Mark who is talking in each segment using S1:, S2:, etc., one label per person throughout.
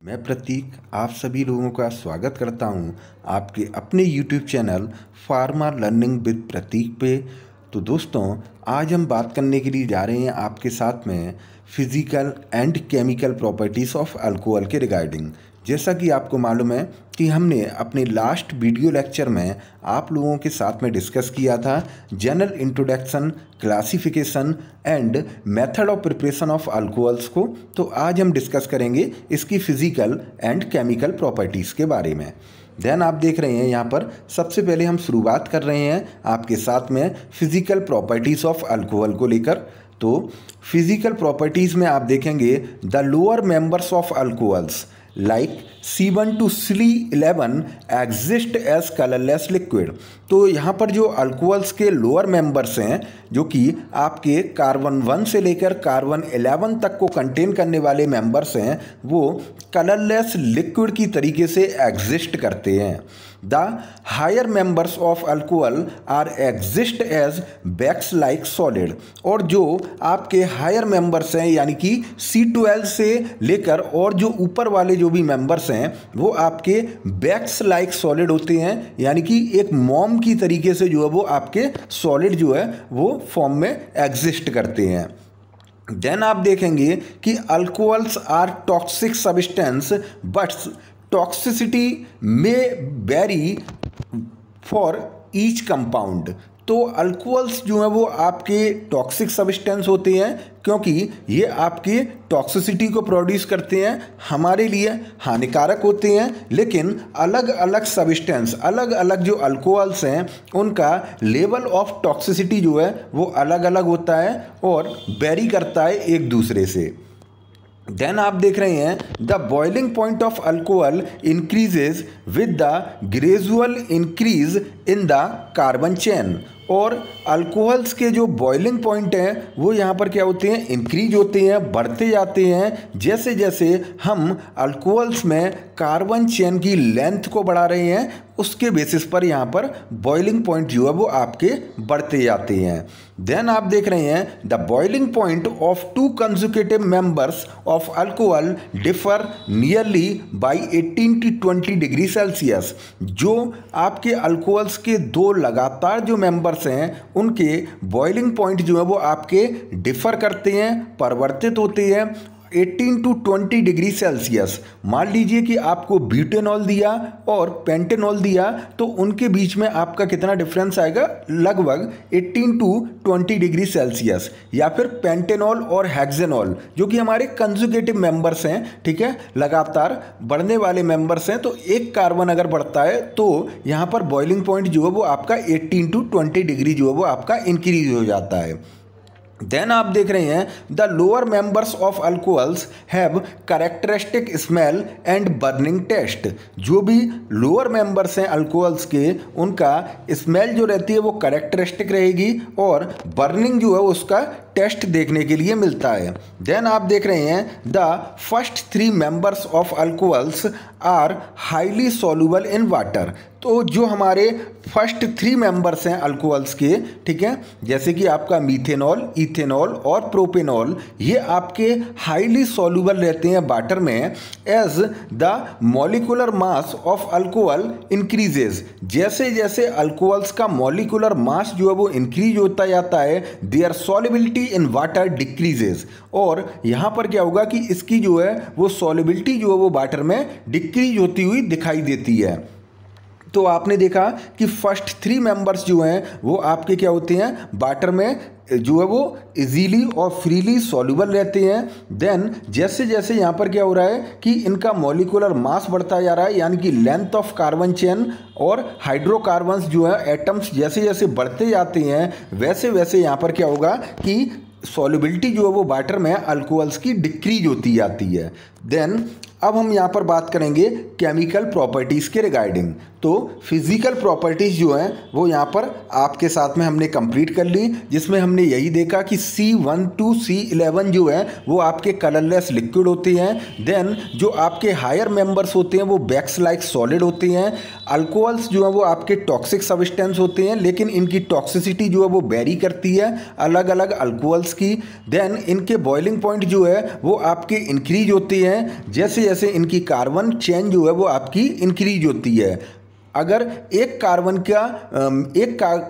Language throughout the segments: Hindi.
S1: मैं प्रतीक आप सभी लोगों का स्वागत करता हूं आपके अपने YouTube channel pharma learning with Pratik पे। तो दोस्तों, आज हम बात करने के लिए जा रहे हैं आपके साथ में physical and chemical properties of alcohol के रिगार्डिंग। जैसा कि आपको मालूम है कि हमने अपने लास्ट वीडियो लेक्चर में आप लोगों के साथ में डिस्कस किया था general introduction, classification and method of preparation of alcohols को। तो आज हम डिस्कस करेंगे इसकी फिज़िकल एंड केमिकल प्रॉपर्टीज़ के बारे में। देन आप देख रहे हैं यहाँ पर सबसे पहले हम शुरुआत कर रहे हैं आपके साथ में फिज़िकल प्रॉपर्टीज़ ऑफ अल्कोहल को लेकर। तो फिज़िकल प्रॉपर्टीज़ में आप देखेंगे the lower members of alcohols like C1 to C11 exist as colourless liquid. तो यहाँ पर जो अल्कोहल्स के लोअर मेंबर्स हैं जो कि आपके कार्बन 1 से लेकर कार्बन 11 तक को कंटेन करने वाले मेंबर्स हैं, वो कलरलेस लिक्विड की तरीके से एग्जिस्ट करते हैं। The higher members of alcohol are exist as wax like solid. और जो आपके हायर मेंबर्स हैं यानी कि C12 से लेकर और जो ऊपर वाले जो भी मेंबर्स हैं वो आपके वैक्स लाइक सॉलिड होते हैं, यानी कि एक मोम की तरीके से जो है वो आपके सॉलिड जो है वो फॉर्म में एग्जिस्ट करते हैं। देन आप देखेंगे कि alcohols are toxic substance but toxicity में वेरी फॉर ईच कंपाउंड। तो अल्कोहल्स जो है वो आपके टॉक्सिक सब्सटेंस होते हैं क्योंकि ये आपके टॉक्सिसिटी को प्रोड्यूस करते हैं, हमारे लिए हानिकारक होते हैं। लेकिन अलग अलग सब्सटेंस, अलग अलग जो अल्कोहल्स हैं उनका लेवल ऑफ टॉक्सिसिटी जो है वो अलग अलग होता है और वेरी करता है एक दूसरे से। देन आप देख रहे हैं the boiling point of alcohol increases with the gradual increase in the carbon chain. और अल्कोहल्स के जो बॉइलिंग पॉइंट हैं वो यहाँ पर क्या होते हैं, इंक्रीज होते हैं, बढ़ते जाते हैं जैसे जैसे हम अल्कोहल्स में कार्बन चेन की लेंथ को बढ़ा रहे हैं, उसके बेसिस पर यहाँ पर बॉइलिंग पॉइंट जो है वो आपके बढ़ते जाते हैं। देन आप देख रहे हैं the boiling point of to consecutive members of alcohol differ nearly by 18 to 20 degree Celsius. जो आपके अल्कोहल्स के दो लगातार जो मेंबर्स हैं उनके बॉइलिंग पॉइंट जो है वो आपके डिफर करते हैं, परिवर्तित होते हैं 18 to 20 डिग्री सेल्सियस। मान लीजिए कि आपको ब्यूटेनॉल दिया और पेंटेनॉल दिया तो उनके बीच में आपका कितना डिफरेंस आएगा, लगभग 18 to 20 डिग्री सेल्सियस। या फिर पेंटेनॉल और हेक्सेनॉल जो कि हमारे कंजुगेटिव मेंबर्स हैं, ठीक है, लगातार बढ़ने वाले मेंबर्स हैं, तो एक कार्बन अगर बढ़ता है तो यहाँ पर बॉइलिंग पॉइंट जो है वो आपका 18 to 20 डिग्री जो है वो आपका इंक्रीज हो जाता है। देन आप देख रहे हैं the lower members of alcohols have characteristic smell and burning taste. जो भी लोअर मेंबर्स हैं अल्कोहल्स के उनका स्मेल जो रहती है वो कैरेक्टरिस्टिक रहेगी और बर्निंग जो है उसका टेस्ट देखने के लिए मिलता है। देन आप देख रहे हैं the first 3 members of alcohols are highly soluble in water. तो जो हमारे फर्स्ट 3 मेंबर्स हैं अल्कोहल्स के, ठीक है, जैसे कि आपका मीथेनॉल, इथेनॉल और प्रोपेनॉल, ये आपके हाईली सॉल्युबल रहते हैं वाटर में। As the molecular mass of alcohol increases, जैसे जैसे अल्कोहल्स का मॉलिक्यूलर मास जो है वो इंक्रीज होता जाता है, their solubility in water decreases. और यहाँ पर क्या होगा कि इसकी जो है वो सॉल्युबिलिटी जो है वो वाटर में डिक्रीज होती हुई दिखाई देती है। तो आपने देखा कि फर्स्ट 3 मेंबर्स जो हैं वो आपके क्या होते हैं, वाटर में जो है वो इजीली और फ्रीली सॉल्युबल रहते हैं। देन जैसे जैसे यहाँ पर क्या हो रहा है कि इनका मॉलिक्यूलर मास बढ़ता जा रहा है, यानी कि लेंथ ऑफ कार्बन चेन और हाइड्रोकार्बन्स जो है एटम्स जैसे जैसे बढ़ते जाते हैं वैसे वैसे यहाँ पर क्या होगा कि सॉल्युबिलिटी जो है वो वाटर में अल्कोहल्स की डिक्रीज होती जाती है। देन अब हम यहाँ पर बात करेंगे केमिकल प्रॉपर्टीज़ के रिगार्डिंग। तो फिज़िकल प्रॉपर्टीज़ जो हैं वो यहाँ पर आपके साथ में हमने कंप्लीट कर ली, जिसमें हमने यही देखा कि C1 to C11 जो है वो आपके कलरलेस लिक्विड होते हैं। देन जो आपके हायर मेंबर्स होते हैं वो वैक्स लाइक सॉलिड होते हैं। अल्कोहल्स जो है वो आपके टॉक्सिक सब्सटेंस होते हैं, लेकिन इनकी टॉक्सिसिटी जो है वो वेरी करती है अलग अलग अल्कोहल्स की। देन इनके बॉइलिंग पॉइंट जो है वो आपके इंक्रीज होते हैं जैसे जैसे इनकी कार्बन चेन जो है वो आपकी इंक्रीज होती है। अगर एक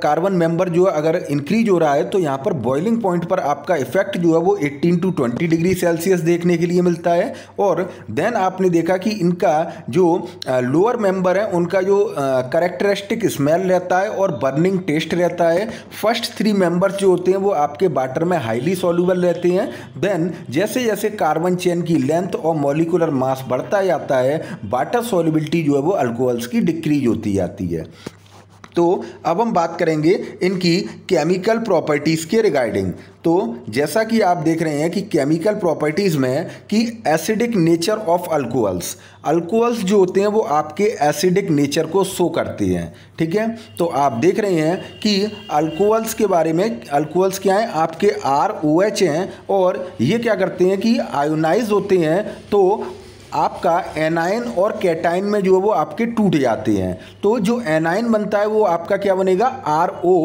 S1: कार्बन मेंबर जो है अगर इंक्रीज हो रहा है तो यहाँ पर बॉइलिंग पॉइंट पर आपका इफेक्ट जो है वो 18 to 20 डिग्री सेल्सियस देखने के लिए मिलता है। और देन आपने देखा कि इनका जो लोअर मेंबर है उनका जो करेक्टरिस्टिक स्मेल रहता है और बर्निंग टेस्ट रहता है। फर्स्ट 3 मेंबर्स जो होते हैं वो आपके वाटर में हाईली सॉल्युबल रहते हैं। देन जैसे जैसे कार्बन चेन की लेंथ और मॉलिक्यूलर मास बढ़ता जाता है, वाटर सॉल्युबिलिटी जो है वो अल्कोहल्स की डिक्रीज होती जाती है। तो अब हम बात करेंगे इनकी केमिकल प्रॉपर्टीज़ के रिगार्डिंग। तो जैसा कि आप देख रहे हैं कि केमिकल प्रॉपर्टीज़ में कि एसिडिक नेचर ऑफ अल्कोहल्स जो होते हैं वो आपके एसिडिक नेचर को शो करते हैं, ठीक है। तो आप देख रहे हैं कि अल्कोहल्स के बारे में, अल्कोहल्स क्या हैं, आपके ROH हैं और ये क्या करते हैं कि आयोनाइज होते हैं। तो आपका एनायन और कैटाइन में जो है वो आपके टूट जाते हैं। तो जो एनायन बनता है वो आपका क्या बनेगा, RO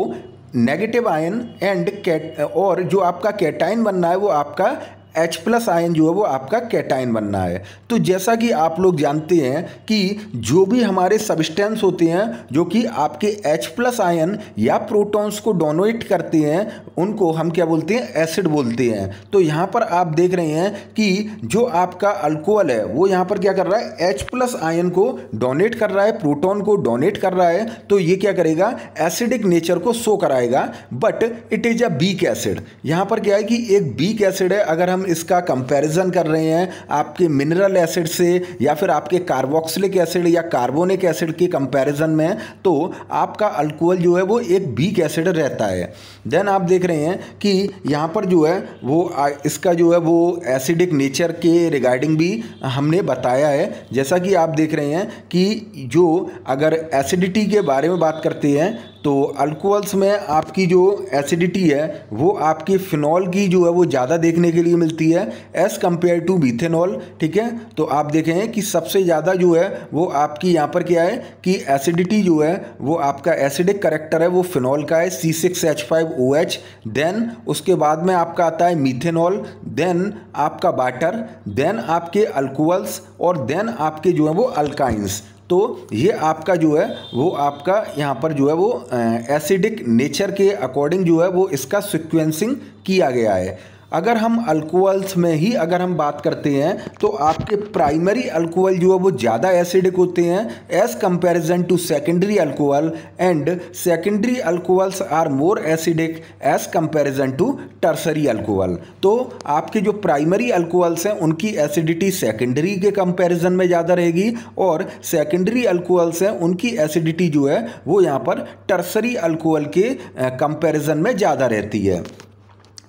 S1: नेगेटिव आयन एंड और जो आपका कैटाइन बनना है वो आपका H+ आयन जो है वो आपका कैटाइन बनना है। तो जैसा कि आप लोग जानते हैं कि जो भी हमारे सब्सटेंस होते हैं जो कि आपके H+ आयन या प्रोटॉन्स को डोनेट करते हैं उनको हम क्या बोलते हैं, एसिड बोलते हैं। तो यहाँ पर आप देख रहे हैं कि जो आपका अल्कोहल है वो यहाँ पर क्या कर रहा है, H+ आयन को डोनेट कर रहा है, प्रोटॉन को डोनेट कर रहा है। तो ये क्या करेगा, एसिडिक नेचर को शो कराएगा, but it is a weak acid. यहाँ पर क्या है कि एक वीक एसिड है। अगर हम इसका कंपैरिजन कर रहे हैं आपके मिनरल एसिड से या फिर आपके कार्बोक्सिलिक एसिड या कार्बोनिक एसिड के कंपैरिजन में, तो आपका अल्कोहल जो है वो एक वीक एसिड रहता है। देन आप देख रहे हैं कि यहाँ पर जो है वो इसका जो है वो एसिडिक नेचर के रिगार्डिंग भी हमने बताया है। जैसा कि आप देख रहे हैं कि जो अगर एसिडिटी के बारे में बात करते हैं तो अल्कोहल्स में आपकी जो एसिडिटी है वो आपकी फिनॉल की जो है वो ज़्यादा देखने के लिए मिलती है एज़ कम्पेयर टू मीथेनॉल, ठीक है। तो आप देखें कि सबसे ज़्यादा जो है वो आपकी यहाँ पर क्या है कि एसिडिटी जो है वो आपका एसिडिक करेक्टर है वो फिनॉल का है, C6H5OH। देन उसके बाद में आपका आता है मीथेनॉल, देन आपका वाटर, देन आपके अल्कोहल्स और देन आपके जो है वो अल्काइंस। तो ये आपका जो है वो आपका यहाँ पर जो है वो एसिडिक नेचर के अकॉर्डिंग जो है वो इसका सीक्वेंसिंग किया गया है। अगर हम अल्कोहल्स में ही अगर हम बात करते हैं तो आपके प्राइमरी अल्कोहल जो है वो ज़्यादा एसिडिक होते हैं as comparison to secondary alcohol, and secondary alcohols are more acidic as comparison to tertiary alcohol. तो आपके जो प्राइमरी अल्कोहल्स हैं उनकी एसिडिटी सेकेंडरी के कंपैरिजन में ज़्यादा रहेगी और सेकेंडरी अल्कोहल्स हैं उनकी एसिडिटी जो है वो यहाँ पर टर्सरी अल्कोहल के कंपैरिजन में ज़्यादा रहती है।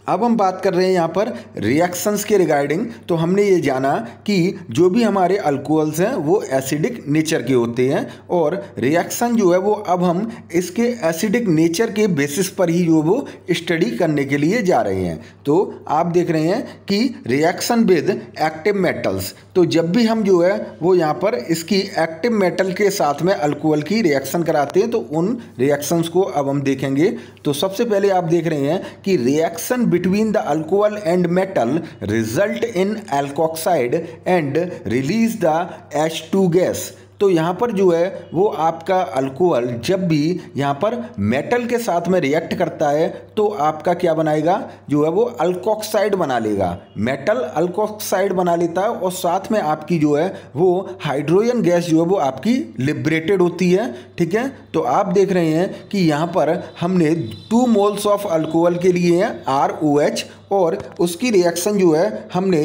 S1: अब हम बात कर रहे हैं यहाँ पर रिएक्शंस के रिगार्डिंग। तो हमने ये जाना कि जो भी हमारे अल्कोहल्स हैं वो एसिडिक नेचर के होते हैं और रिएक्शन जो है वो अब हम इसके एसिडिक नेचर के बेसिस पर ही जो वो स्टडी करने के लिए जा रहे हैं। तो आप देख रहे हैं कि रिएक्शन विद एक्टिव मेटल्स, तो जब भी हम जो है वो यहाँ पर इसकी एक्टिव मेटल के साथ में अल्कोहल की रिएक्शन कराते हैं तो उन रिएक्शंस को अब हम देखेंगे। तो सबसे पहले आप देख रहे हैं कि reaction between the alcohol and metal result in alkoxide and release the H2 gas। तो यहाँ पर जो है वो आपका अल्कोहल जब भी यहाँ पर मेटल के साथ में रिएक्ट करता है तो आपका क्या बनाएगा, जो है वो अल्कोक्साइड बना लेगा। मेटल अल्कोक्साइड बना लेता है और साथ में आपकी जो है वो हाइड्रोजन गैस जो है वो आपकी लिबरेटेड होती है, ठीक है। तो आप देख रहे हैं कि यहाँ पर हमने 2 मोल्स ऑफ अल्कोहल के लिए हैं ROH और उसकी रिएक्शन जो है हमने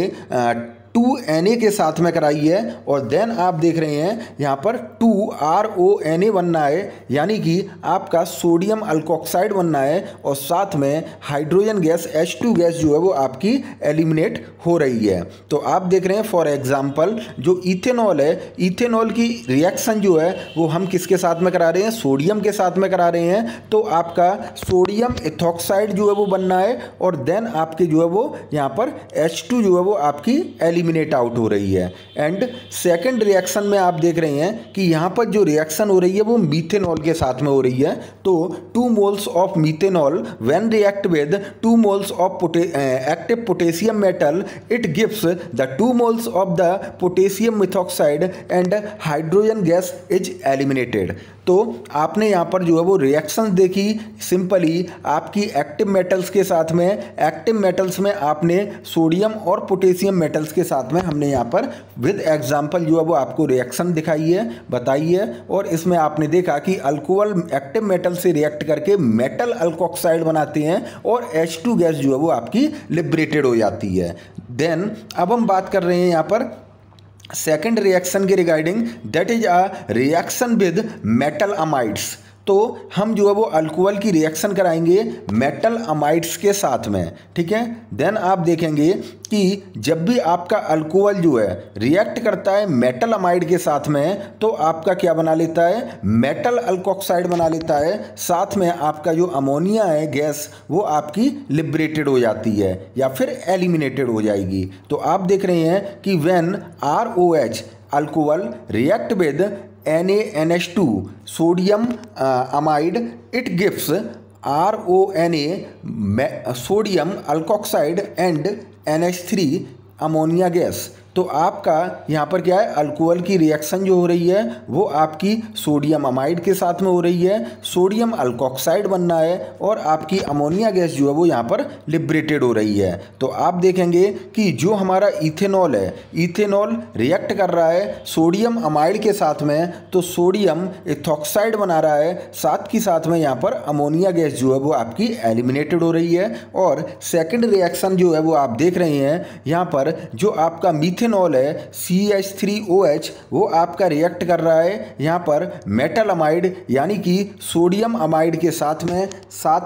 S1: 2Na के साथ में कराई है और देन आप देख रहे हैं यहाँ पर 2RONA बनना है, यानी कि आपका सोडियम अल्कोक्साइड बनना है और साथ में हाइड्रोजन गैस H2 गैस जो है वो आपकी एलिमिनेट हो रही है। तो आप देख रहे हैं फॉर एग्जांपल जो इथेनॉल है, इथेनॉल की रिएक्शन जो है वो हम किसके साथ में करा रहे हैं, सोडियम के साथ में करा रहे हैं। तो आपका सोडियम इथॉक्साइड जो है वो बनना है और देन आपके जो है वो यहाँ पर H2 जो है वो आपकी एलिमिनेट आउट हो रही है। एंड सेकंड रिएक्शन में आप देख रहे हैं कि यहाँ पर जो रिएक्शन हो रही है वो मीथेनॉल के साथ में हो रही है। तो 2 moles of methanol when react with 2 moles of active potassium metal it gives the 2 moles of the potassium methoxide and hydrogen gas is eliminated. तो आपने यहाँ पर जो है वो रिएक्शंस देखी सिंपली आपकी एक्टिव मेटल्स के साथ में। एक्टिव मेटल्स में आपने सोडियम और पोटेशियम मेटल्स के साथ में हमने यहाँ पर विद एग्जांपल जो है वो आपको रिएक्शन दिखाई है, बताई है। और इसमें आपने देखा कि अल्कोहल एक्टिव मेटल से रिएक्ट करके मेटल अल्कोक्साइड बनाते हैं और H2 गैस जो है वो आपकी लिबरेटेड हो जाती है। देन अब हम बात कर रहे हैं यहाँ पर सेकेंड रिएक्शन के regarding, that is a reaction with metal amides. तो हम जो है वो अल्कोहल की रिएक्शन कराएंगे मेटल अमाइड्स के साथ में, ठीक है। देन आप देखेंगे कि जब भी आपका अल्कोहल जो है रिएक्ट करता है मेटल अमाइड के साथ में तो आपका क्या बना लेता है, मेटल अल्कोक्साइड बना लेता है। साथ में आपका जो अमोनिया है गैस वो आपकी लिबरेटेड हो जाती है या फिर एलिमिनेटेड हो जाएगी। तो आप देख रहे हैं कि when ROH alcohol react with NaNH2 sodium amide it gives RONA sodium alkoxide and NH3 ammonia gas. तो आपका यहाँ पर क्या है, अल्कोहल की रिएक्शन जो हो रही है वो आपकी सोडियम अमाइड के साथ में हो रही है, सोडियम अल्कोक्साइड बनना है और आपकी अमोनिया गैस जो है वो यहाँ पर लिबरेटेड हो रही है। तो आप देखेंगे कि जो हमारा इथेनॉल है, इथेनॉल रिएक्ट कर रहा है सोडियम अमाइड के साथ में तो सोडियम इथॉक्साइड बना रहा है, साथ ही साथ में यहाँ पर अमोनिया गैस जो है वो आपकी एलिमिनेटेड हो रही है। और सेकेंड रिएक्शन जो है वो आप देख रहे हैं यहाँ पर जो आपका इथेनॉल है CH3OH वो आपका रिएक्ट कर रहा है यहाँ पर मेटल अमाइड यानी कि सोडियम अमाइड के साथ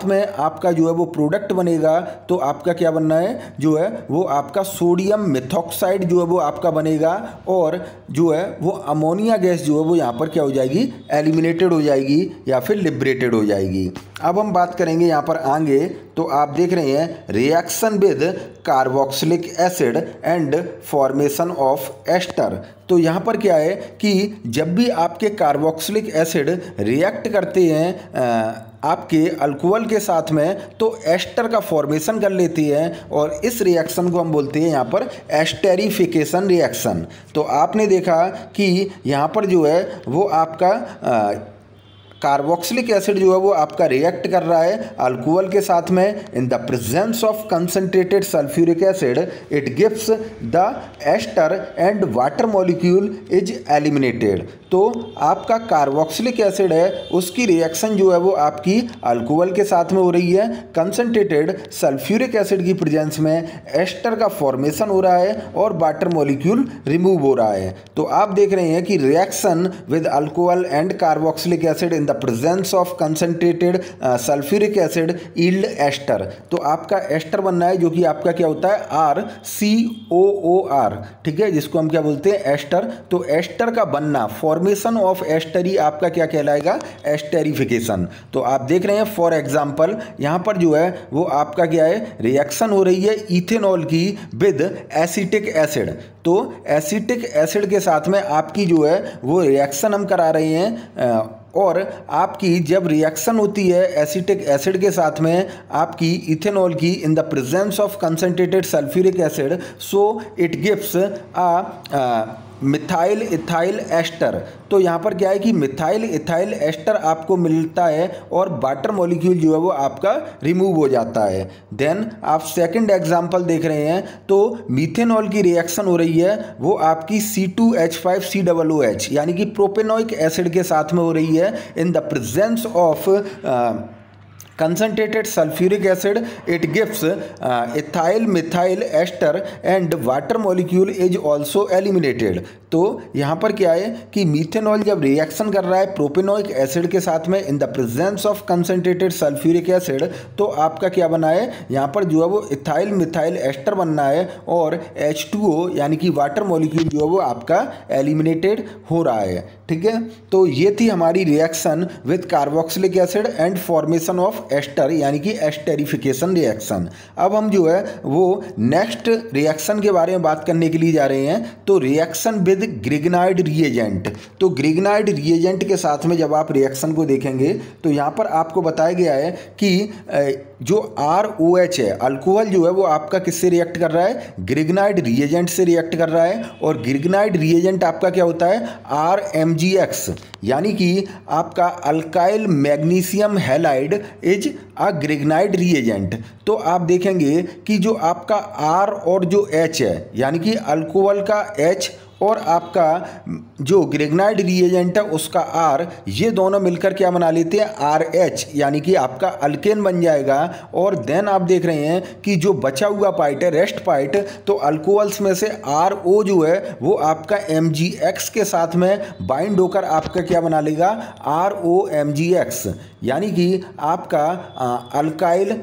S1: में आपका जो है वो प्रोडक्ट बनेगा। तो आपका क्या बनना है, जो है वो आपका सोडियम मिथॉक्साइड जो है वो आपका बनेगा और जो है वो अमोनिया गैस जो है वो यहाँ पर क्या हो जाएगी, एलिमिनेटेड हो जाएगी या फिर लिबरेटेड हो जाएगी। अब हम बात करेंगे यहाँ पर आगे, तो आप देख रहे हैं reaction with carboxylic acid and formation of ester. तो यहाँ पर क्या है कि जब भी आपके कार्बोक्सिलिक एसिड रिएक्ट करते हैं आपके अल्कोहल के साथ में तो एस्टर का फॉर्मेशन कर लेती है और इस रिएक्शन को हम बोलते हैं यहाँ पर एस्टेरिफिकेशन रिएक्शन। तो आपने देखा कि यहाँ पर जो है वो आपका कार्बोक्सिलिक एसिड जो है वो आपका रिएक्ट कर रहा है अल्कोहल के साथ में। In the presence of concentrated sulphuric acid it gives the ester and water molecule is eliminated. तो आपका कार्बोक्सिलिक एसिड है उसकी रिएक्शन जो है वो आपकी अल्कोहल के साथ में हो रही है, कंसंट्रेटेड सल्फ्यूरिक एसिड की प्रेजेंस में एस्टर का फॉर्मेशन हो रहा है और वाटर मॉलिक्यूल रिमूव हो रहा है। तो आप देख रहे हैं कि reaction with alcohol and carboxylic acid in the presence of concentrated sulphuric acid yield ester. तो आपका एस्टर बनना है जो कि आपका क्या होता है RCOOR, ठीक है, जिसको हम क्या बोलते हैं, एस्टर। तो एस्टर का बनना, फॉर्मेशन ऑफ एस्टर ही आपका क्या कहलाएगा, एस्टेरिफिकेशन। तो आप देख रहे हैं फॉर एग्जांपल यहाँ पर जो है वो आपका क्या है, रिएक्शन हो रही है इथेनॉल की विद एसिटिक एसिड। तो एसिटिक एसिड के साथ में आपकी जो है वो रिएक्शन हम करा रहे हैं और आपकी जब रिएक्शन होती है एसिटिक एसिड के साथ में आपकी इथेनॉल की in the presence of concentrated sulphuric acid, so it gives a methyl ethyl ester. तो यहाँ पर क्या है कि मिथाइल इथाइल एस्टर आपको मिलता है और वाटर मॉलिक्यूल जो है वो आपका रिमूव हो जाता है। देन आप सेकंड एग्जांपल देख रहे हैं तो मीथेनॉल की रिएक्शन हो रही है वो आपकी C2H5COOH यानी कि प्रोपेनोइक एसिड के साथ में हो रही है इन the presence of concentrated sulfuric acid, it gives ethyl methyl ester and water molecule is also eliminated। तो यहाँ पर क्या है कि मीथेनॉल जब रिएक्शन कर रहा है प्रोपेनोइक एसिड के साथ में in the presence of concentrated sulphuric acid, तो आपका क्या बना है यहाँ पर जो है वो इथाइल मिथाइल एस्टर बनना है और H2O यानी कि वाटर मॉलिक्यूल जो है वो आपका एलिमिनेटेड हो रहा है, ठीक है। तो ये थी हमारी reaction with carboxylic acid and formation of ester यानी कि एस्टेरिफिकेशन रिएक्शन। अब हम जो है वो नेक्स्ट रिएक्शन के बारे में बात करने के लिए जा रहे हैं। तो रिएक्शन विद ग्रिग्नाइड रिएजेंट। तो ग्रिग्नाइड रिएजेंट के साथ में जब आप रिएक्शन को देखेंगे तो यहाँ पर आपको बताया गया है कि जो ROH है अल्कोहल जो है वो आपका किससे रिएक्ट कर रहा है, ग्रिग्नाइड रिएजेंट से रिएक्ट कर रहा है। और ग्रिग्नाइड रिएजेंट आपका क्या होता है, RMgX, यानी कि आपका alkyl magnesium halide is a Grignard reagent. तो आप देखेंगे कि जो आपका R और जो H है यानी कि अल्कोहल का H और आपका जो ग्रिग्नाइड रिएजेंट है उसका R, ये दोनों मिलकर क्या बना लेते हैं, RH, यानी कि आपका अल्केन बन जाएगा। और देन आप देख रहे हैं कि जो बचा हुआ पार्ट है, रेस्ट पार्ट, तो अल्कोहल्स में से RO जो है वो आपका MgX के साथ में बाइंड होकर आपका क्या बना लेगा, ROMgX, यानी कि आपका अल्काइल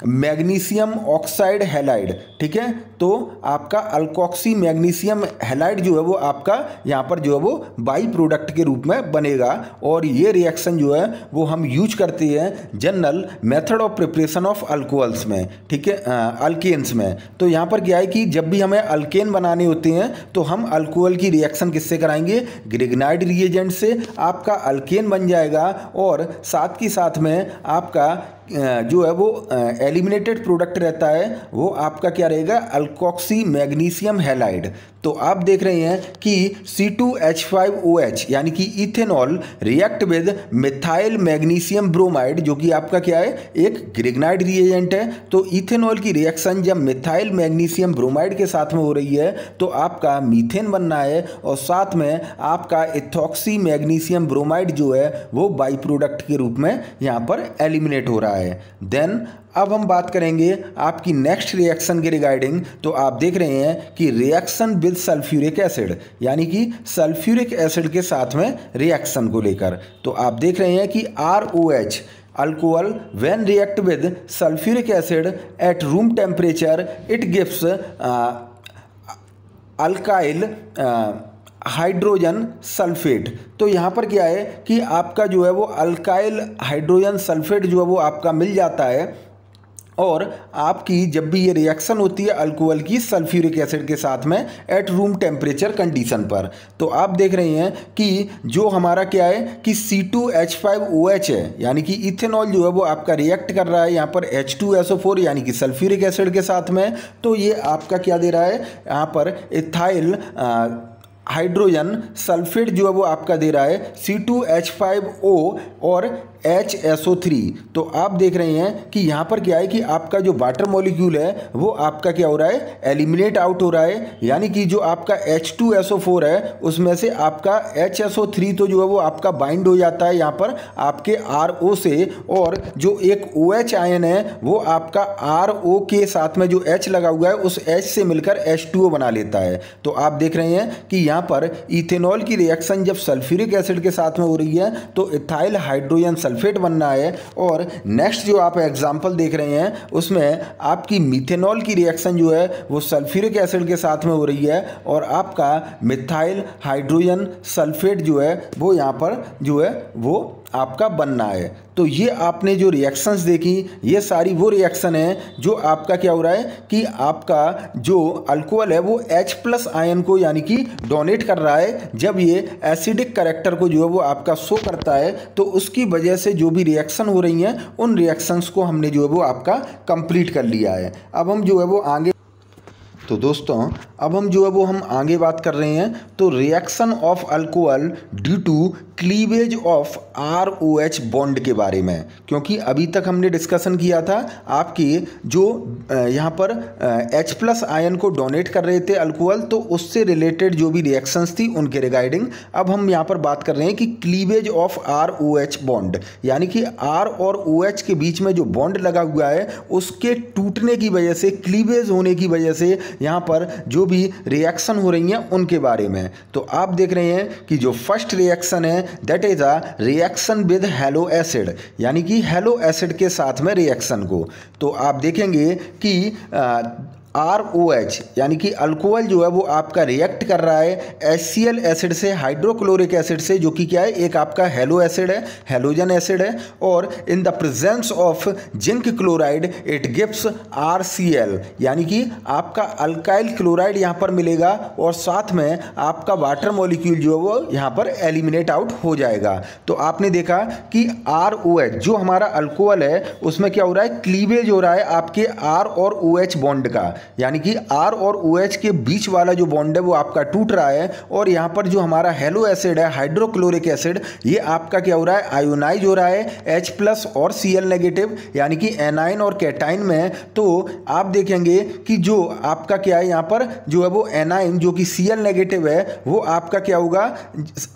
S1: मैग्नीशियम ऑक्साइड हैलाइड। ठीक है, तो आपका अल्कोक्सी मैग्नीशियम हैलाइड जो है वो आपका यहाँ पर जो है वो बाई प्रोडक्ट के रूप में बनेगा। और ये रिएक्शन जो है वो हम यूज करते हैं general method of preparation of alcohols में। ठीक है, अल्केन्स में। तो यहाँ पर क्या है कि जब भी हमें अल्केन बनाने होते हैं तो हम अल्कोहल की रिएक्शन किससे कराएंगे, ग्रिग्नाइड रिएजेंट से आपका अल्केन बन जाएगा। और साथ ही साथ में आपका जो है वो एलिमिनेटेड प्रोडक्ट रहता है वो आपका क्या रहेगा, अल्कोक्सी मैग्नीशियम हैलाइड। तो आप देख रहे हैं कि C2H5OH यानी कि ethanol react with methyl magnesium bromide, जो कि आपका क्या है, एक ग्रिग्नाइड रिएजेंट है। तो इथेनॉल की रिएक्शन जब मिथाइल मैग्नीशियम ब्रोमाइड के साथ में हो रही है तो आपका मीथेन बनना है और साथ में आपका इथॉक्सी मैग्नीशियम ब्रोमाइड जो है वो बाई प्रोडक्ट के रूप में यहाँ पर एलिमिनेट हो रहा है। देन अब हम बात करेंगे आपकी नेक्स्ट रिएक्शन के रिगार्डिंग। तो आप देख रहे हैं कि रिएक्शन विद सल्फ्यूरिक एसिड, यानी कि सल्फ्यूरिक एसिड के साथ में रिएक्शन को लेकर। तो आप देख रहे हैं कि ROH alcohol when react with sulphuric acid at room temperature it gives alkyl hydrogen sulphate. तो यहाँ पर क्या है कि आपका जो है वो अल्काइल हाइड्रोजन सल्फेट जो है वो आपका मिल जाता है। और आपकी जब भी ये रिएक्शन होती है अल्कोहल की सल्फ्यूरिक एसिड के साथ में एट रूम टेम्परेचर कंडीशन पर, तो आप देख रहे हैं कि जो हमारा क्या है कि C2H5OH है, यानी कि इथेनॉल जो है वो आपका रिएक्ट कर रहा है यहाँ पर H2SO4 यानी कि सल्फ्यूरिक एसिड के साथ में। तो ये आपका क्या दे रहा है, यहाँ पर इथाइल हाइड्रोजन सल्फेट जो है वो आपका दे रहा है C2H5O और HSO3। तो आप देख रहे हैं कि यहाँ पर क्या है कि आपका जो वाटर मॉलिक्यूल है वो आपका क्या हो रहा है, एलिमिनेट आउट हो रहा है। यानी कि जो आपका H2SO4 है उसमें से आपका HSO3 तो जो है वो आपका बाइंड हो जाता है यहाँ पर आपके RO से, और जो एक OH आयन है वो आपका RO के साथ में जो H लगा हुआ है उस H से मिलकर H2O बना लेता है। तो आप देख रहे हैं कि यहाँ पर इथेनॉल की रिएक्शन जब सल्फ्यूरिक एसिड के साथ में हो रही है तो इथाइल हाइड्रोजन सल्फेट बनना है। और नेक्स्ट जो आप एग्जांपल देख रहे हैं उसमें आपकी मीथेनॉल की रिएक्शन जो है वो सल्फ्यूरिक एसिड के साथ में हो रही है और आपका मिथाइल हाइड्रोजन सल्फेट जो है वो यहाँ पर जो है वो आपका बनना है। तो ये आपने जो रिएक्शंस देखी ये सारी वो रिएक्शन है जो आपका क्या हो रहा है कि आपका जो अल्कोहल है वो H+ आयन को यानी कि डोनेट कर रहा है। जब ये एसिडिक कैरेक्टर को जो है वो आपका शो करता है तो उसकी वजह से जो भी रिएक्शन हो रही हैं उन रिएक्शंस को हमने जो है वो आपका कंप्लीट कर लिया है। अब हम जो है वो आगे, तो दोस्तों अब हम जो है वो हम आगे बात कर रहे हैं। तो reaction of alcohol due to cleavage of ROH bond के बारे में, क्योंकि अभी तक हमने डिस्कशन किया था आपके जो यहाँ पर H+ आयन को डोनेट कर रहे थे अल्कोहल, तो उससे रिलेटेड जो भी रिएक्शंस थी उनके रिगार्डिंग अब हम यहाँ पर बात कर रहे हैं कि क्लीवेज ऑफ ROH बॉन्ड, यानी कि R और OH के बीच में जो बॉन्ड लगा हुआ है उसके टूटने की वजह से, क्लीवेज होने की वजह से यहाँ पर जो भी रिएक्शन हो रही हैं उनके बारे में। तो आप देख रहे हैं कि जो फर्स्ट रिएक्शन है that is a reaction with hello acid, यानी कि हैलो एसिड के साथ में रिएक्शन को। तो आप देखेंगे कि ROH यानी कि अल्कोहल जो है वो आपका रिएक्ट कर रहा है HCl एसिड से, हाइड्रोक्लोरिक एसिड से, जो कि क्या है, एक आपका हेलो एसिड है, हेलोजन एसिड है, और इन the presence of zinc chloride it gives RCl यानी कि आपका अल्काइल क्लोराइड यहाँ पर मिलेगा, और साथ में आपका वाटर मॉलिक्यूल जो है वो यहाँ पर एलिमिनेट आउट हो जाएगा। तो आपने देखा कि ROH जो हमारा अल्कोहल है उसमें क्या हो रहा है, क्लीवेज हो रहा है आपके R और OH बॉन्ड का, यानी कि R और OH के बीच वाला जो बॉन्ड है वो आपका टूट रहा है, और यहाँ पर जो हमारा हेलो एसिड है, हाइड्रोक्लोरिक एसिड, ये आपका क्या हो रहा है, आयोनाइज हो रहा है H+ और Cl नेगेटिव, यानी कि एनाइन और कैटाइन में। तो आप देखेंगे कि जो आपका क्या है, यहाँ पर जो है वो एनाइन जो कि Cl नेगेटिव है वो आपका क्या होगा,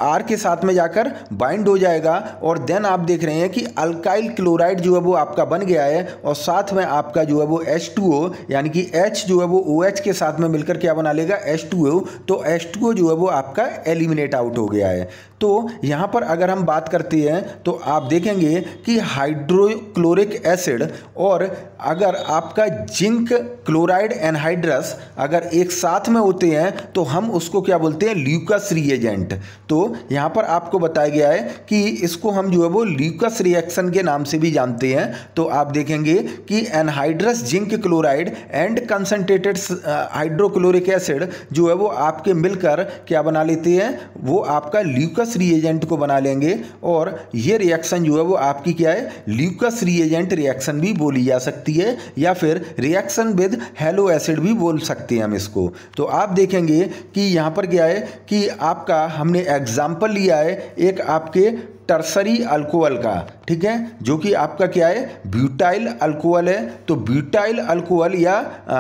S1: R के साथ में जाकर बाइंड हो जाएगा, और देन आप देख रहे हैं कि अल्काइल क्लोराइड जो है वो आपका बन गया है, और साथ में आपका जो है वो H2O यानी कि H जो है वो OH के साथ में मिलकर क्या बना लेगा, H2O। तो H2O जो है वो आपका एलिमिनेट आउट हो गया है। तो यहाँ पर अगर हम बात करते हैं तो आप देखेंगे कि हाइड्रोक्लोरिक एसिड और अगर आपका जिंक क्लोराइड एनहाइड्रस अगर एक साथ में होते हैं तो हम उसको क्या बोलते हैं, ल्यूकस रिएजेंट। तो यहाँ पर आपको बताया गया है कि इसको हम जो है वो ल्यूकस रिएक्शन के नाम से भी जानते हैं। तो आप देखेंगे कि anhydrous zinc chloride and concentrated hydrochloric acid जो है वो आपके मिलकर क्या बना लेते हैं, वो आपका ल्यूकस रिएजेंट को बना लेंगे, और ये रिएक्शन जो है वो आपकी क्या है, ल्यूकस रिएजेंट रिएक्शन भी बोली जा सकती है, या फिर रिएक्शन विद हेलो एसिड भी बोल सकते हैं हम इसको। तो आप देखेंगे कि यहाँ पर क्या है कि आपका हमने एग्जाम्पल लिया है एक आपके टर्सरी अल्कोहल का, ठीक है, जो कि आपका क्या है, ब्यूटाइल अल्कोहल है। तो ब्यूटाइल अल्कोहल या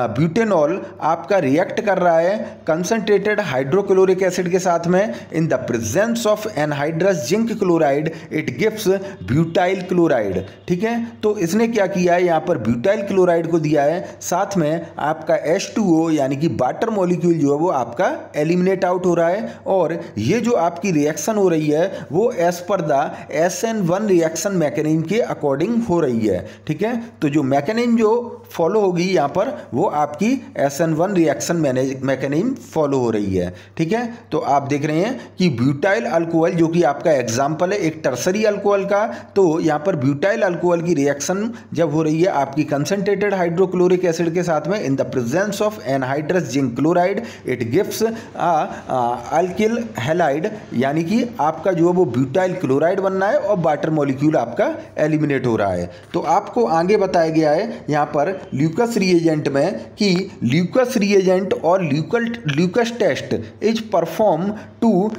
S1: ब्यूटेनॉल आपका रिएक्ट कर रहा है कंसंट्रेटेड हाइड्रोक्लोरिक एसिड के साथ में, in the presence of anhydrous zinc chloride it gives butyl chloride, ठीक है। तो इसने क्या किया है, यहाँ पर ब्यूटाइल क्लोराइड को दिया है, साथ में आपका H2O यानी कि वाटर मॉलिक्यूल जो है वो आपका एलिमिनेट आउट हो रहा है, और ये जो आपकी रिएक्शन हो रही है वो as per SN1 reaction mechanism के अकॉर्डिंग हो रही है, ठीक है। तो जो मैकेनिज्म जो फॉलो होगी यहाँ पर वो आपकी SN1 रिएक्शन मैकेनिज्म फॉलो हो रही है, ठीक है। तो आप देख रहे हैं कि ब्यूटाइल अल्कोहल जो कि आपका एग्जाम्पल है एक टर्सरी अल्कोहल का, तो यहाँ पर ब्यूटाइल अल्कोहल की रिएक्शन जब हो रही है आपकी कंसंट्रेटेड हाइड्रोक्लोरिक एसिड के साथ में, in the presence of anhydrous zinc chloride it gives alkyl halide, यानी कि आपका जो है वो ब्यूटाइल क्लोराइड बनना है और वाटर मॉलिक्यूल आपका एलिमिनेट हो रहा है। तो आपको आगे बताया गया है यहाँ पर ल्यूकस रिएजेंट में कि ल्यूकस रिएजेंट और Lucas test is perform to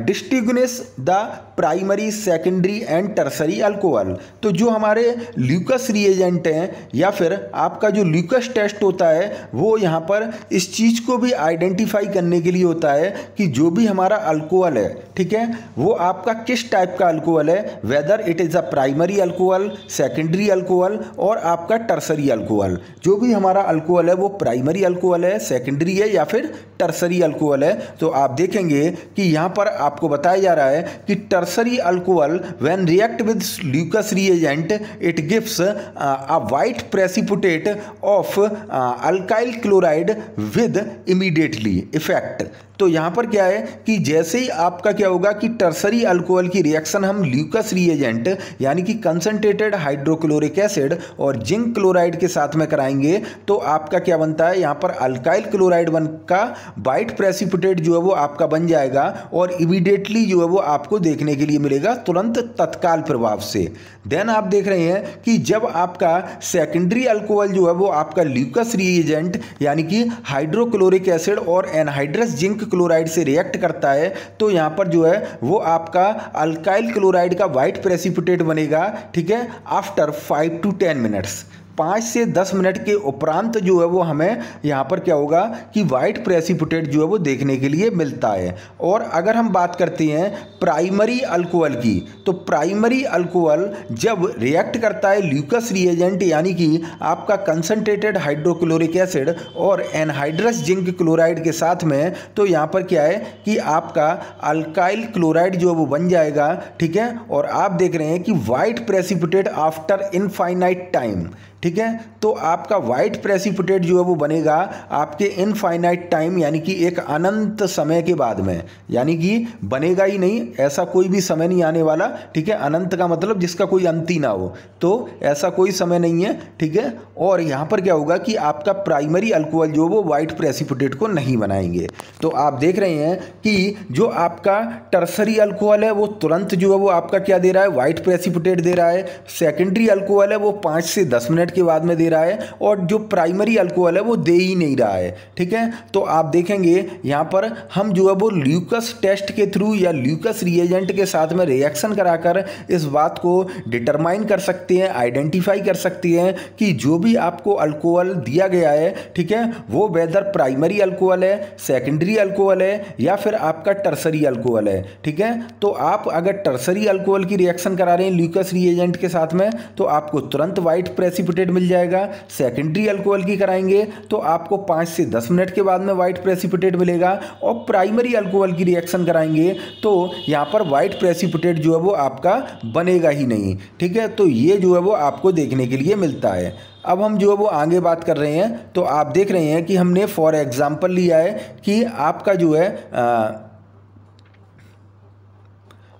S1: distinguish the primary, secondary and tertiary alcohol. तो जो हमारे ल्यूकस रिएजेंट हैं या फिर आपका जो ल्यूकस टेस्ट होता है वो यहाँ पर इस चीज़ को भी आइडेंटिफाई करने के लिए होता है कि जो भी हमारा अल्कोहल है, ठीक है, वो आपका किस टाइप का अल्कोहल है, whether it is a primary alcohol, secondary alcohol और आपका टर्सरी अल्कोहल। जो भी हमारा अल्कोहल है वो प्राइमरी अल्कोहल है, सेकेंडरी है या फिर टर्सरी अल्कोहल है। तो आप देखेंगे कि यहाँ पर आपको बताया जा रहा है कि tertiary alcohol when react with Lucas reagent it gives a white precipitate of alkyl chloride with immediately effect. तो यहाँ पर क्या है कि जैसे ही आपका क्या होगा कि टर्सरी अल्कोहल की रिएक्शन हम ल्यूकस रिएजेंट यानी कि कंसंट्रेटेड हाइड्रोक्लोरिक एसिड और जिंक क्लोराइड के साथ में कराएंगे तो आपका क्या बनता है, यहाँ पर अल्काइल क्लोराइड का वाइट प्रेसिपिटेट जो है वो आपका बन जाएगा और इमीडिएटली जो है वो आपको देखने के लिए मिलेगा तुरंत तत्काल प्रभाव से। देन आप देख रहे हैं कि जब आपका सेकेंडरी अल्कोहल जो है वो आपका ल्यूकस रिएजेंट यानी कि हाइड्रोक्लोरिक एसिड और एनहाइड्रस जिंक क्लोराइड से रिएक्ट करता है तो यहाँ पर जो है वो आपका अल्काइल क्लोराइड का वाइट प्रेसिपिटेट बनेगा, ठीक है, आफ्टर 5 to 10 मिनट्स। 5 से 10 मिनट के उपरांत जो है वो हमें यहाँ पर क्या होगा कि वाइट प्रेसिपिटेट जो है वो देखने के लिए मिलता है। और अगर हम बात करते हैं प्राइमरी अल्कोहल की, तो प्राइमरी अल्कोहल जब रिएक्ट करता है ल्यूकस रिएजेंट यानी कि आपका कंसंट्रेटेड हाइड्रोक्लोरिक एसिड और एनहाइड्रस जिंक क्लोराइड के साथ में, तो यहाँ पर क्या है कि आपका अल्काइल क्लोराइड जो है वो बन जाएगा, ठीक है। और आप देख रहे हैं कि white precipitate after infinite time, ठीक है। तो आपका वाइट प्रेसिपिटेट जो है वो बनेगा आपके इनफाइनाइट टाइम, यानी कि एक अनंत समय के बाद में, यानी कि बनेगा ही नहीं, ऐसा कोई भी समय नहीं आने वाला, ठीक है। अनंत का मतलब जिसका कोई अंत ही ना हो, तो ऐसा कोई समय नहीं है, ठीक है। और यहाँ पर क्या होगा कि आपका प्राइमरी अल्कोहल जो वो वाइट प्रेसिपिटेट को नहीं बनाएंगे। तो आप देख रहे हैं कि जो आपका टर्सरी अल्कोहल है वो तुरंत जो है वो आपका क्या दे रहा है, वाइट प्रेसिपिटेट दे रहा है। सेकेंडरी अल्कोहल है वो 5 से 10 मिनट के बाद में दे रहा है, और जो प्राइमरी अल्कोहल है वो दे ही नहीं रहा है, ठीक है। तो आप देखेंगे यहाँ पर हम जो है वो ल्यूकस टेस्ट के थ्रू या ल्यूकस रिएजेंट के साथ में रिएक्शन कराकर इस बात को डिटरमाइन कर सकते हैं, आइडेंटिफाई कर सकते हैं कि जो भी आपको अल्कोहल दिया गया है, ठीक है, वो वेदर प्राइमरी अल्कोहल है, सेकेंडरी अल्कोहल है, या फिर आपका टर्सरी अल्कोहल है, ठीक है। तो आप अगर टर्सरी अल्कोहल की रिएक्शन करा रहे हैं ल्यूकस रिएजेंट के साथ में तो आपको तुरंत वाइट प्रेसिपिटेट मिल जाएगा। सेकेंडरी अल्कोहल की कराएंगे तो आपको 5 से 10 मिनट के बाद में वाइट प्रेसिपिटेट मिलेगा, और प्राइमरी अल्कोहल की रिएक्शन कराएंगे तो यहाँ पर वाइट प्रेसिपिटेट जो है वो आपका बनेगा ही नहीं, ठीक है। तो ये जो है वो आपको देखने के लिए मिलता है। अब हम जो है वो आगे बात कर रहे हैं, तो आप देख रहे हैं कि हमने फॉर एग्जांपल लिया है कि आपका जो है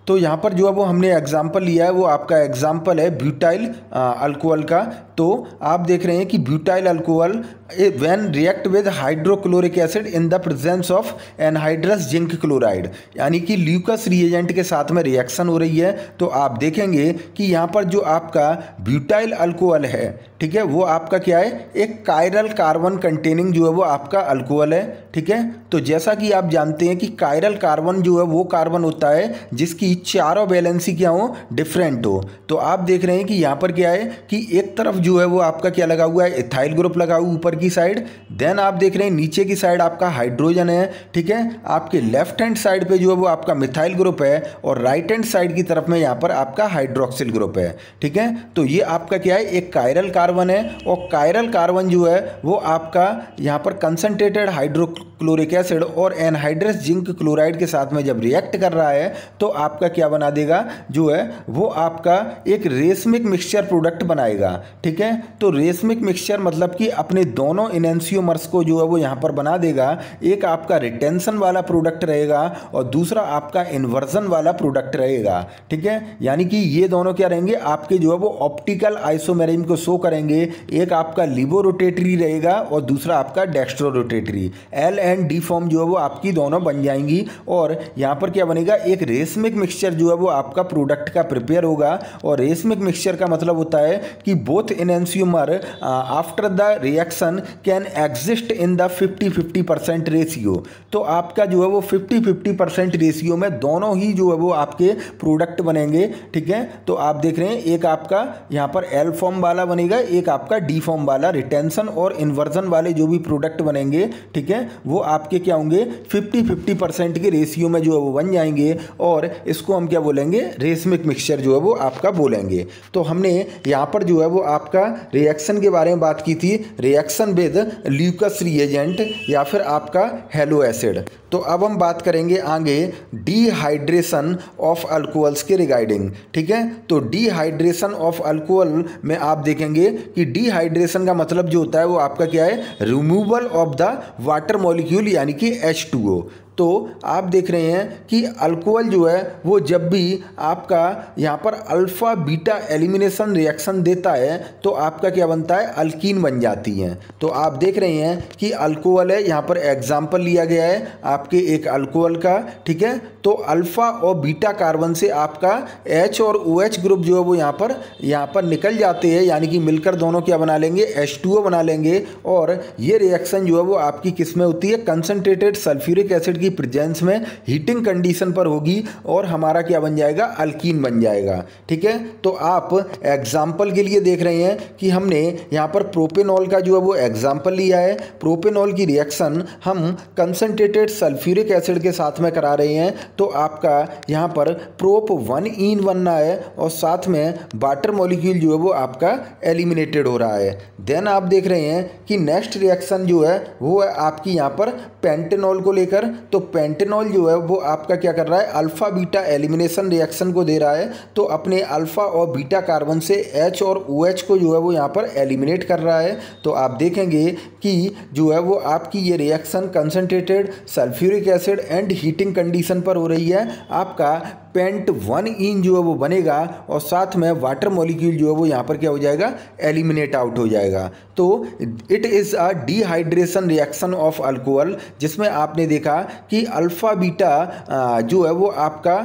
S1: तो यहाँ पर जो है वो हमने एग्जाम्पल लिया है, वो आपका एग्जाम्पल है ब्यूटाइल अल्कोहल का। तो आप देख रहे हैं कि butyl alcohol when react with hydrochloric acid in the presence of anhydrous zinc chloride, यानी कि ल्यूकस रिएजेंट के साथ में रिएक्शन हो रही है। तो आप देखेंगे कि यहाँ पर जो आपका ब्यूटाइल अल्कोहल है, ठीक है, वो आपका क्या है, एक कायरल कार्बन कंटेनिंग जो है वो आपका अल्कोहल है, ठीक है। तो जैसा कि आप जानते हैं कि कायरल कार्बन जो है वो कार्बन होता है जिसकी चारों वैलेंसी क्या हो, डिफरेंट हो। तो आप देख रहे हैं कि यहाँ पर क्या है कि एक तरफ जो है वो आपका क्या लगा हुआ है, इथाइल ग्रुप लगा हुआ ऊपर की साइड, देन आप देख रहे हैं नीचे की साइड आपका हाइड्रोजन है, ठीक है। आपके लेफ्ट हैंड साइड पे जो है वो आपका मिथाइल ग्रुप है, और राइट हैंड साइड की तरफ में यहाँ पर आपका हाइड्रोक्सिल ग्रुप है, ठीक है। तो ये आपका क्या है, एक कायरल कार्बन है, और कायरल कार्बन जो है वो आपका यहाँ पर कंसंट्रेटेड हाइड्रोक्लोरिक एसिड और एनहाइड्रस जिंक क्लोराइड के साथ में जब रिएक्ट कर रहा है तो आपका क्या बना देगा, जो है वो आपका एक रेशमिक मिक्सचर प्रोडक्ट बनाएगा, ठीक है। तो रेशमिक मिक्सचर मतलब कि अपने दोनों इनेंसियोमर्स को जो है वो यहाँ पर बना देगा। एक आपका रिटेंशन वाला प्रोडक्ट रहेगा और दूसरा आपका इन्वर्जन वाला प्रोडक्ट रहेगा, ठीक है। यानी कि ये दोनों क्या रहेंगे, आपके जो है वो ऑप्टिकल आइसोमेरिज्म को शो करेंगे। एक आपका लिबो रोटेटरी रहेगा और दूसरा आपका dextrorotatory, L and D form जो है वो आपकी दोनों बन जाएंगी। और यहाँ पर क्या बनेगा, एक रेशमिक मिक्सचर जो है वो आपका प्रोडक्ट का प्रिपेयर होगा। और रेशमिक मिक्सचर का मतलब होता है कि both enantiomer after the reaction can exist in the 50-50% ratio. तो आपका जो है वो 50-50% रेशियो में दोनों ही जो है वो आपके प्रोडक्ट बनेंगे, ठीक है। तो आप देख रहे हैं एक आपका यहाँ पर एल फॉर्म वाला बनेगा, एक आपका डी फॉर्म वाला, रिटेंशन और इन्वर्जन वाले जो भी प्रोडक्ट बनेंगे, ठीक है, वो आपके क्या होंगे, 50-50% के रेशियो में जो है वो बन जाएंगे। और इसको हम क्या बोलेंगे, रेशमिक मिक्सचर जो है वो आपका बोलेंगे। तो हमने यहाँ पर जो है वो आपका रिएक्शन के बारे में बात की थी, रिएक्शन विद ल्यूकस रिएजेंट या फिर आपका हेलो एसिड। तो अब हम बात करेंगे आगे डिहाइड्रेशन ऑफ अल्कोहल्स के रिगार्डिंग, ठीक है। तो डिहाइड्रेशन ऑफ अल्कोहल में आप देखेंगे कि डिहाइड्रेशन का मतलब जो होता है वो आपका क्या है, removal of the water molecule यानी कि H2O। तो आप देख रहे हैं कि अल्कोहल जो है वो जब भी आपका यहाँ पर अल्फ़ा बीटा एलिमिनेशन रिएक्शन देता है तो आपका क्या बनता है, अल्कीन बन जाती हैं। तो आप देख रहे हैं कि अल्कोहल है, यहाँ पर एग्जाम्पल लिया गया है आपके एक अल्कोहल का, ठीक है। तो अल्फ़ा और बीटा कार्बन से आपका H और OH ग्रुप जो है वो यहाँ पर निकल जाते हैं, यानी कि मिलकर दोनों क्या बना लेंगे, H2O बना लेंगे। और ये रिएक्शन जो है वो आपकी किस में होती है, कंसनट्रेटेड सल्फ्यूरिक एसिड की प्रेजेंस में हीटिंग कंडीशन पर होगी और हमारा क्या बन जाएगा, अल्कीन बन जाएगा, ठीक है। तो आप एग्जाम्पल के लिए देख रहे हैं कि हमने यहाँ पर प्रोपेनॉल का जो है वो एग्जाम्पल लिया है। प्रोपेनॉल की रिएक्शन हम कंसनट्रेटेड सल्फ्यूरिक एसिड के साथ में करा रहे हैं। तो आपका यहाँ पर प्रोप 1 बनना है और साथ में वाटर मॉलिक्यूल जो है वो आपका एलिमिनेटेड हो रहा है। देन आप देख रहे हैं कि नेक्स्ट रिएक्शन जो है वो है आपकी यहाँ पर पेंटेनॉल को लेकर। तो पेंटेनॉल जो है वो आपका क्या कर रहा है, अल्फ़ा बीटा एलिमिनेशन रिएक्शन को दे रहा है। तो अपने अल्फ़ा और बीटा कार्बन से H और OH को जो है वो यहाँ पर एलिमिनेट कर रहा है। तो आप देखेंगे कि जो है वो आपकी ये reaction concentrated sulphuric acid and heating condition पर हो रही है। आपका पेंट 1 जो है वो बनेगा और साथ में वाटर मॉलिक्यूल जो है वो यहाँ पर क्या हो जाएगा, एलिमिनेट आउट हो जाएगा। तो it is a dehydration reaction of alcohol, जिसमें आपने देखा कि अल्फ़ा बीटा जो है वो आपका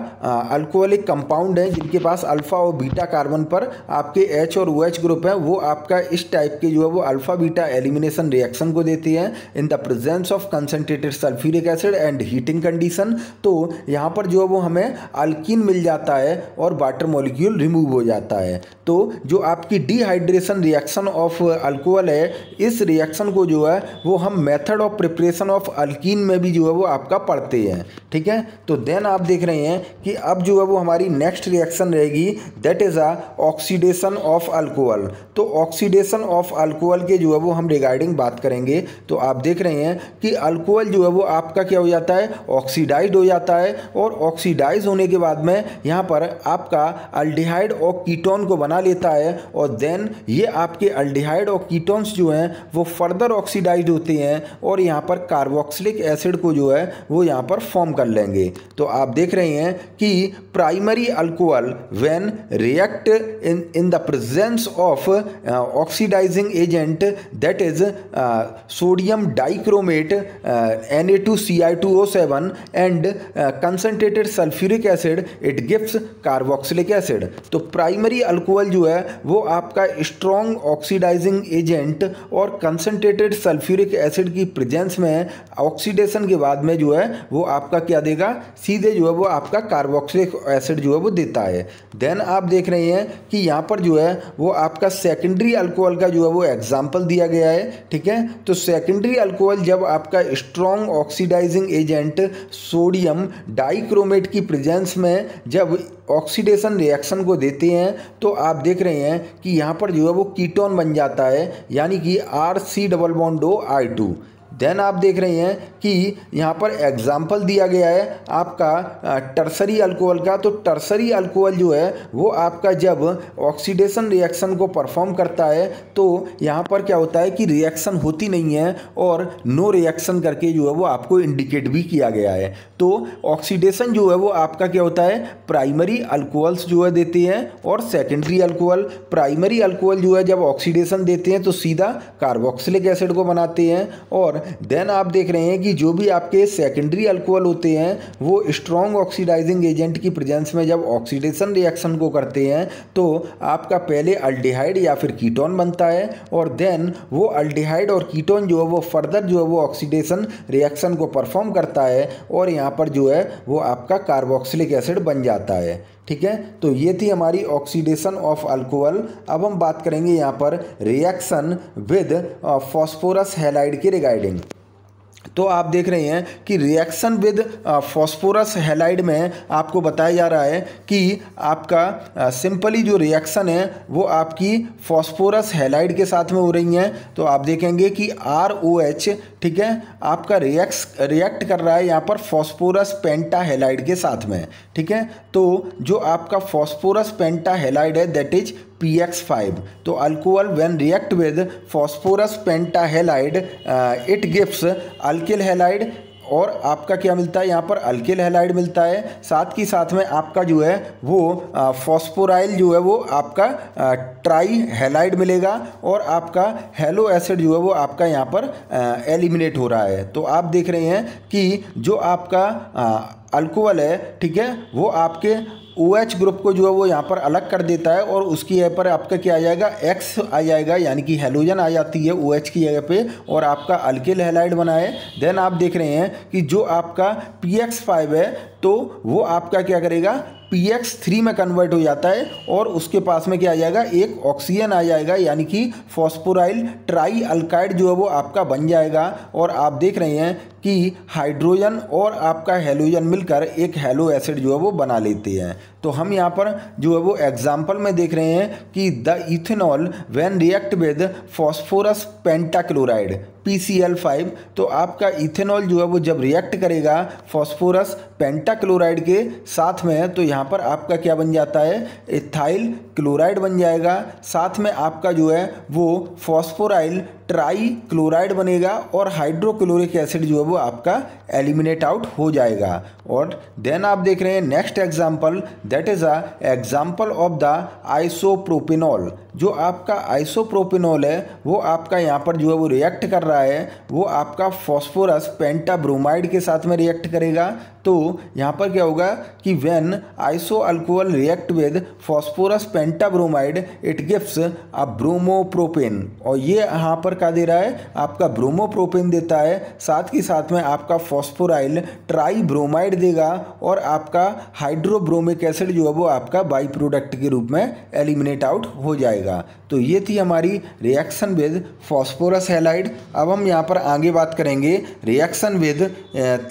S1: अल्कोहलिक कंपाउंड है जिनके पास अल्फ़ा और बीटा कार्बन पर आपके H और OH ग्रुप है, वो आपका इस टाइप के जो है वो अल्फ़ा बीटा एलिमिनेशन रिएक्शन को देती हैं इन the presence of concentrated sulphuric acid and heating condition. तो यहाँ पर जो है वो हमें अल्कीन मिल जाता है और वाटर मॉलिक्यूल रिमूव हो जाता है। तो जो आपकी डिहाइड्रेशन रिएक्शन ऑफ अल्कोहल है, इस रिएक्शन को जो है वो हम method of preparation of alkyne में भी जो है वो आपका पढ़ते हैं। ठीक है, तो देन आप देख रहे हैं कि अब जो है वो हमारी नेक्स्ट रिएक्शन रहेगी, that is a oxidation of alcohol. तो ऑक्सीडेशन ऑफ अल्कोहल के जो है वो हम रिगार्डिंग बात करेंगे। तो आप देख रहे हैं कि अल्कोहल जो है वो आपका क्या हो जाता है, ऑक्सीडाइज्ड हो जाता है, और ऑक्सीडाइज होने के बाद में यहाँ पर आपका अल्डिहाइड और कीटोन को बना लेता है, और देन ये आपके अल्डिहाइड और कीटोन्स जो हैं वो फर्दर ऑक्सीडाइज्ड होते हैं और यहाँ पर कार्बोक्सिलिक एसिड को जो है वो यहाँ पर फॉर्म कर लेंगे। तो आप देख रहे हैं कि primary alcohol when react in the presence of oxidising agent that is sodium dichromate Na2Ci2O7 and concentrated sulphuric acid, it gives carboxylic acid. तो प्राइमरी अल्कोहल जो है वो आपका स्ट्रॉन्ग ऑक्सीडाइजिंग एजेंट और कंसनट्रेटेड सल्फ्यूरिक एसिड की प्रेजेंस में ऑक्सीडेशन के बाद में जो है वो आपका क्या देगा, सीधे जो है वो आपका कार्बोक्सिलिक एसिड जो है वो देता है। देन आप देख रहे हैं कि यहाँ पर जो है वो आपका सेकेंडरी अल्कोहल का जो है वो एग्जाम्पल दिया गया है। ठीक है, तो सेकेंडरी अल्कोहल जब आपका strong oxidising agent sodium dichromate की प्रेजेंस में जब ऑक्सीडेशन रिएक्शन को देते हैं, तो आप देख रहे हैं कि यहाँ पर जो है वो कीटोन बन जाता है, यानी कि RC≡I2। देन आप देख रहे हैं कि यहाँ पर एग्जाम्पल दिया गया है आपका टर्सरी अल्कोहल का। तो टर्सरी अल्कोहल जो है वो आपका जब ऑक्सीडेशन रिएक्शन को परफॉर्म करता है तो यहाँ पर क्या होता है कि रिएक्शन होती नहीं है और नो रिएक्शन करके जो है वो आपको इंडिकेट भी किया गया है। तो ऑक्सीडेशन जो है वो आपका क्या होता है, प्राइमरी अल्कोहल्स जो है देते हैं और सेकेंडरी अल्कोहल। प्राइमरी अल्कोहल जो है जब ऑक्सीडेशन देते हैं तो सीधा कार्बोक्सिलिक एसिड को बनाते हैं, और देन आप देख रहे हैं कि जो भी आपके सेकेंडरी अल्कोहल होते हैं वो स्ट्रॉन्ग ऑक्सीडाइजिंग एजेंट की प्रेजेंस में जब ऑक्सीडेशन रिएक्शन को करते हैं तो आपका पहले अल्डिहाइड या फिर कीटोन बनता है, और देन वो अल्डिहाइड और कीटोन जो है वो फर्दर जो है वो ऑक्सीडेशन रिएक्शन को परफॉर्म करता है और यहाँ पर जो है वो आपका कार्बोक्सिलिक एसिड बन जाता है। ठीक है, तो ये थी हमारी ऑक्सीडेशन ऑफ अल्कोहल। अब हम बात करेंगे यहाँ पर रिएक्शन विद फॉस्फोरस हैलाइड के रिगार्डिंग। तो आप देख रहे हैं कि रिएक्शन विद फॉस्फोरस हैलाइड में आपको बताया जा रहा है कि आपका सिंपली जो रिएक्शन है वो आपकी फॉस्फोरस हैलाइड के साथ में हो रही हैं। तो आप देखेंगे कि ROH, ठीक है, आपका रिएक्ट कर रहा है यहाँ पर फॉस्फोरस पेंटा हैलाइड के साथ में। ठीक है, तो जो आपका फॉस्फोरस पेंटा हैलाइड है दैट इज PX5। तो alcohol when react with phosphorus penta halide it gives alkyl halide, और आपका क्या मिलता है यहाँ पर, अल्किल हैलाइड मिलता है। साथ ही साथ में आपका जो है वो फॉस्फोराइल जो है वो आपका ट्राई हैलाइड मिलेगा, और आपका हेलो एसिड जो है वो आपका यहाँ पर एलिमिनेट हो रहा है। तो आप देख रहे हैं कि जो आपका अल्कोहल है, ठीक है, वो आपके OH ग्रुप को जो है वो यहाँ पर अलग कर देता है, और उसकी जगह पर आपका क्या आ जाएगा, X आ जाएगा, यानी कि हेलोजन आ जाती है OH की जगह पे, और आपका अल्किल हैलाइड बना है। देन आप देख रहे हैं कि जो आपका PX5 है तो वो आपका क्या करेगा, PX3 में कन्वर्ट हो जाता है, और उसके पास में क्या आ जाएगा, एक ऑक्सीजन आ जाएगा, यानी कि फॉस्फोराइल ट्राई अल्काइड जो है वो आपका बन जाएगा। और आप देख रहे हैं कि हाइड्रोजन और आपका हेलोजन मिलकर एक हेलो एसिड जो है वो बना लेते हैं। तो हम यहाँ पर जो है वो एग्जाम्पल में देख रहे हैं कि the ethanol when react with phosphorus pentachloride, PCl5। तो आपका इथेनॉल जो है वो जब रिएक्ट करेगा फॉस्फोरस पेंटाक्लोराइड के साथ में, तो यहाँ पर आपका क्या बन जाता है, इथाइल क्लोराइड बन जाएगा। साथ में आपका जो है वो फॉस्फोराइल ट्राई क्लोराइड बनेगा और हाइड्रोक्लोरिक एसिड जो है वो आपका एलिमिनेट आउट हो जाएगा। और देन आप देख रहे हैं next example, that is a example of the isopropanol. जो आपका आइसोप्रोपेनॉल है वो आपका यहाँ पर जो है वो रिएक्ट कर रहा है, वो आपका फॉस्फोरस पेंटाब्रोमाइड के साथ में रिएक्ट करेगा। तो यहाँ पर क्या होगा कि when iso alcohol react with phosphorus pentabromide it gives a bromopropane. और ये यहाँ पर क्या दे रहा है, आपका ब्रोमोप्रोपेन देता है, साथ ही साथ में आपका फॉस्फोराइल ट्राई ब्रोमाइड देगा और आपका हाइड्रोब्रोमिक एसिड जो है वो आपका बाई प्रोडक्ट के रूप में एलिमिनेट आउट हो जाएगा। तो ये थी हमारी रिएक्शन विद फॉस्फोरस हैलाइड। अब हम यहाँ पर आगे बात करेंगे रिएक्शन विद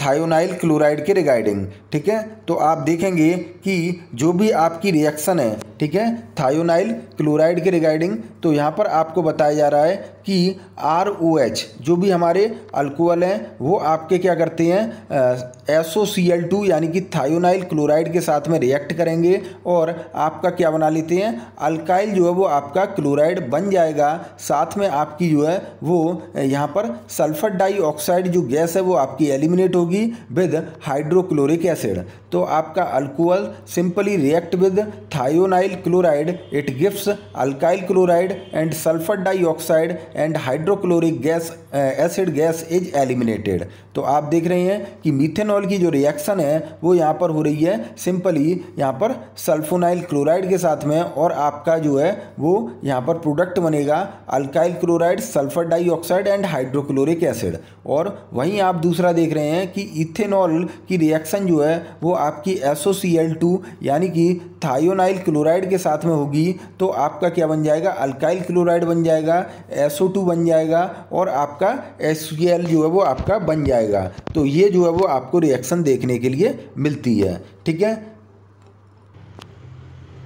S1: थायोनाइल क्लोराइड के रिगार्डिंग। ठीक है, तो आप देखेंगे कि जो भी आपकी रिएक्शन है, ठीक है, थायोनाइल क्लोराइड के रिगार्डिंग, तो यहाँ पर आपको बताया जा रहा है कि ROH जो भी हमारे अल्कोहल हैं वो आपके क्या करते हैं, SOCl2 यानी कि थायोनाइल क्लोराइड के साथ में रिएक्ट करेंगे और आपका क्या बना लेते हैं, अल्काइल जो है वो आपका क्लोराइड बन जाएगा। साथ में आपकी जो है वो यहाँ पर सल्फर डाइऑक्साइड जो गैस है वो आपकी एलिमिनेट होगी विद हाइड्रोक्लोरिक एसिड। तो आपका alcohol simply react with thionyl chloride, it gives alkyl chloride and sulphur dioxide and hydrochloric gas acid gas is eliminated. तो आप देख रहे हैं कि मीथेनॉल की जो रिएक्शन है वो यहाँ पर हो रही है सिंपली यहाँ पर सल्फोनाइल क्लोराइड के साथ में, और आपका जो है वो यहाँ पर प्रोडक्ट बनेगा alkyl chloride, sulphur dioxide and hydrochloric acid. और वहीं आप दूसरा देख रहे हैं कि इथेनॉल की रिएक्शन जो है वो आपकी SOCl2 यानी कि थायोनाइल क्लोराइड के साथ में होगी। तो आपका क्या बन जाएगा, अल्काइल क्लोराइड बन जाएगा, SO2 बन जाएगा और आपका HCl जो है वो आपका बन जाएगा। तो ये जो है वो आपको रिएक्शन देखने के लिए मिलती है। ठीक है,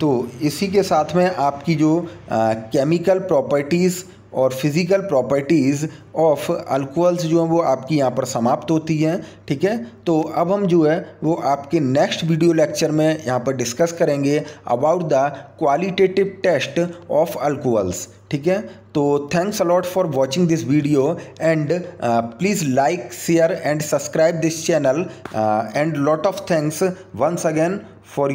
S1: तो इसी के साथ में आपकी जो केमिकल प्रॉपर्टीज़ और फिज़िकल प्रॉपर्टीज़ ऑफ अल्कोहल्स जो हैं वो आपकी यहाँ पर समाप्त होती हैं। ठीक है, तो अब हम जो है वो आपके नेक्स्ट वीडियो लेक्चर में यहाँ पर डिस्कस करेंगे about the qualitative test of alcohols. ठीक है, तो thanks a lot for watching this video and please like, share and subscribe this channel and lot of thanks once again for